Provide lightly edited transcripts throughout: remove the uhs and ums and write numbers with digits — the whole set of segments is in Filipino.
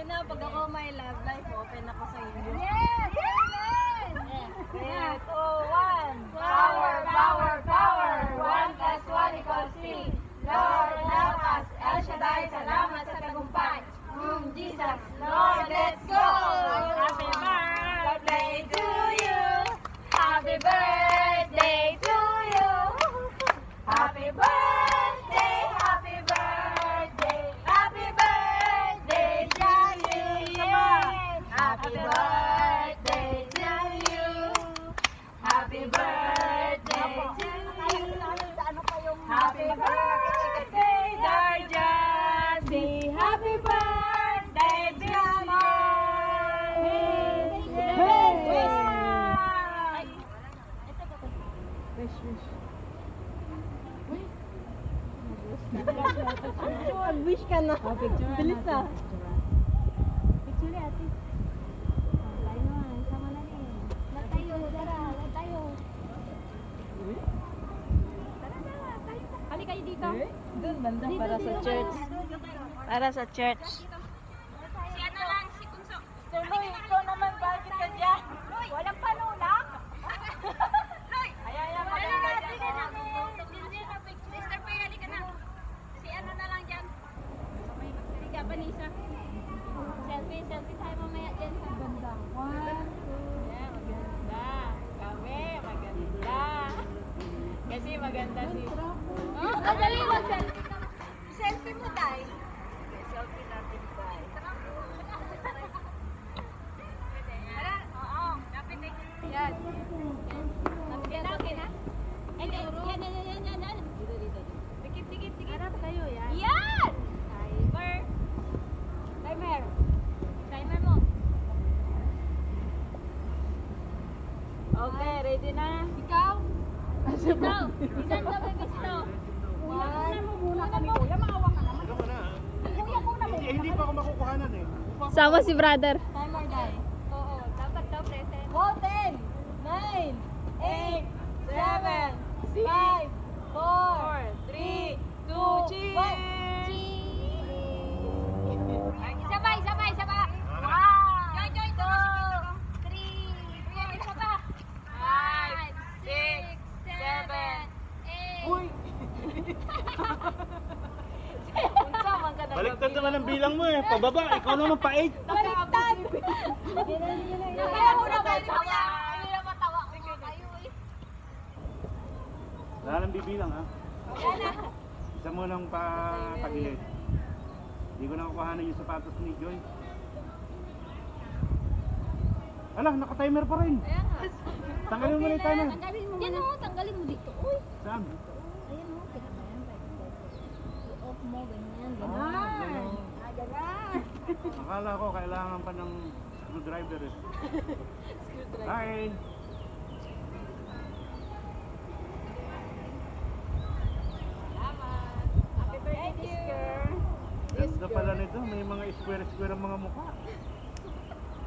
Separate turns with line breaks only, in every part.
na, pag ako may love life, open ako sa inyo.
Yes! Amen!
3, 2, 1. Power, power, power. 1 plus 1 equals 3. Lord, help us. El Shaddai, salamat sa tagumpay. Jesus, Lord, let's go. Happy birthday to you. Happy birthday to you. Happy birthday, happy birthday. Happy birthday to you. Happy birthday to you. Happy birthday to you. Happy birthday, Darjasi. Happy birthday,
Mag-wish ka na. Bilis na.
Picture ni ate. Tayo na, sama na rin. Tayo, Dara, tayo. Tara, tayo. Hali kayo dito.
Doon banda
Dito,
para sa
dito,
church. Para sa church.
Si ano lang, si Kunso.
Sir Loy, ikaw naman, bakit ka dyan?
Walang panulak.
Ayan,
Wala natin na namin. Sister Pay, hali ka na. Si ano na lang dyan. Si Japanese. Selfie tayo mamaya dyan. Ganda. 1, 2.
Yeah, maganda. Kami, maganda. Kasi maganda si...
Dali, mag-selfie ka.
Selfie mo, Day. Selfie natin, Day.
Oo. Kapit eh. Yan. Okay na? Yan.
Dikit.
Harap kayo, yan.
Yan!
Timer mo.
Okay, ready na?
Ikaw. Isan daw may gusto.
Muna kami, kuya. Maawa ka naman.
Ano na? Hindi pa ako makukuhanan eh.
Sama si brother.
Timer, Day.
Oo, dapat daw present.
10, 9, 8, 7, 5, 4, 3, 2, cheers!
Isa pa. Joy, 2, 3, isa pa.
5, 6, 7,
8.
Uy!
Unsa man ka
Baliktad naman ang bilang mo eh. Pababa, ikaw naman pa 8.
Baliktad!
Kaya muna ba tawa? Hindi na matawa ko kayo eh.
Wala nang bibilang ha. Isa mo lang tagilid. Hindi ko nakukuhanan yung sapatos ni Joy. Ala, naka-timer pa rin. Tanggalin mo na yung timer.
Tanggalin mo dito. Uy.
Saan?
Ayan mo, kinamayan. I-off mo, ganyan.
Ganun. Akala ko kailangan pa ng screwdriver eh. Hi!
Happy birthday, girl!
Ganda pala nito, may mga square-square ang mga mukha.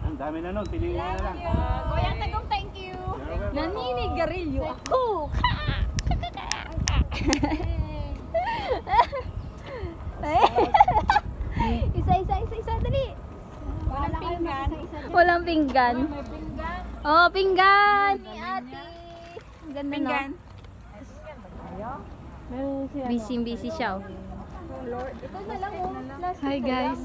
Ang dami na nun, piliin na lang.
Kuya Tagong, thank you.
Naninigarilyo ako.
Isa, dali.
Walang pinggan.
Walang pinggan.
May pinggan.
Oh, pinggan ni ate. Ang ganda
Pinggan.
no? Busy siya. Oh.
Ito na lang, oh.
Hi guys.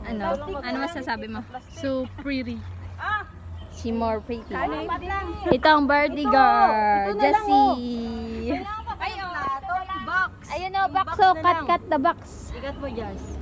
Ano masasabi mo? So pretty.
Ah!
She more pretty.
Salamat lang.
Ito ang birthday girl, Jessie.
Ay, oh. Box.
Ayun o, box o, cut the box.
Ikat mo, Jazz.